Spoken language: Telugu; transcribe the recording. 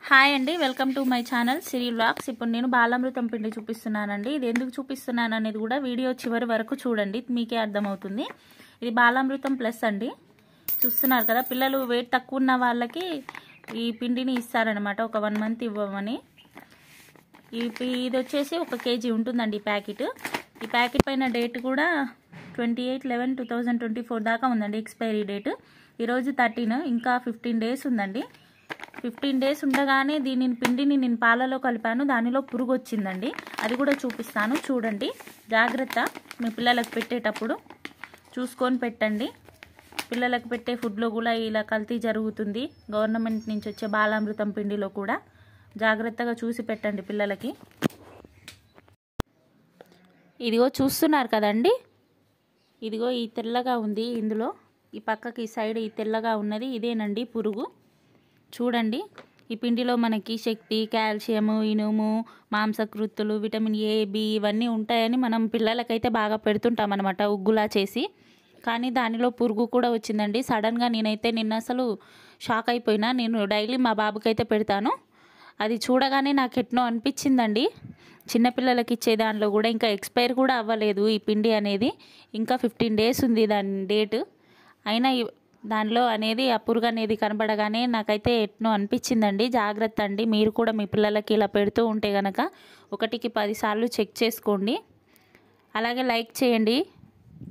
హాయ్ అండి, welcome to my channel Siri vlogs. ఇప్పుడు నేను బాలామృతం పిండి చూపిస్తున్నానండి. ఇది ఎందుకు చూపిస్తున్నాను అనేది కూడా వీడియో చివరి వరకు చూడండి, మీకే అర్థమవుతుంది. ఇది బాలామృతం ప్లస్ అండి. చూస్తున్నారు కదా, పిల్లలు వెయిట్ తక్కువ ఉన్న వాళ్ళకి ఈ పిండిని ఇస్తారనమాట, ఒక 1 మంత్ ఇవ్వమని. ఇది వచ్చేసి 1 kg ఉంటుందండి ఈ ప్యాకెట్. ఈ ప్యాకెట్ పైన డేట్ కూడా 28/11/2024 దాకా ఉందండి ఎక్స్పైరీ డేట్. ఈరోజు 13, ఇంకా 15 days ఉందండి. 15 days ఉండగానే పిండిని నేను పాలలో కలిపాను, దానిలో పురుగు వచ్చిందండి. అది కూడా చూపిస్తాను, చూడండి. జాగ్రత్త, మీ పిల్లలకు పెట్టేటప్పుడు చూసుకొని పెట్టండి. పిల్లలకు పెట్టే ఫుడ్లో కూడా ఇలా కల్తీ జరుగుతుంది. గవర్నమెంట్ నుంచి వచ్చే బాలామృతం పిండిలో కూడా జాగ్రత్తగా చూసి పెట్టండి పిల్లలకి. ఇదిగో చూస్తున్నారు కదండి, ఇదిగో ఈ తెల్లగా ఉంది, ఇందులో ఈ పక్కకి సైడ్ ఈ తెల్లగా ఉన్నది ఇదేనండి పురుగు. చూడండి, ఈ పిండిలో మనకి శక్తి, కాల్షియము, ఇనుము, మాంసకృత్తులు, విటమిన్ ఏ, బి ఇవన్నీ ఉంటాయని మనం పిల్లలకైతే బాగా పెడుతుంటాం అనమాట, ఉగ్గులా చేసి. కానీ దానిలో పురుగు కూడా వచ్చిందండి. సడన్గా నేనైతే నిన్న అసలు షాక్ అయిపోయినా. నేను డైలీ మా బాబుకైతే పెడతాను. అది చూడగానే నాకు ఎట్నో అనిపించిందండి. చిన్నపిల్లలకి ఇచ్చే దానిలో కూడా ఇంకా ఎక్స్పైర్ కూడా అవ్వలేదు ఈ పిండి అనేది. ఇంకా 15 days ఉంది దాని డేట్. అయినా దానిలో అనేది ఆ పురుగు అనేది కనబడగానే నాకైతే ఎట్నో అనిపించిందండి. జాగ్రత్త అండి, మీరు కూడా మీ పిల్లలకి ఇలా పెడుతూ ఉంటే కనుక 1కి 10 సార్లు చెక్ చేసుకోండి. అలాగే లైక్ చేయండి.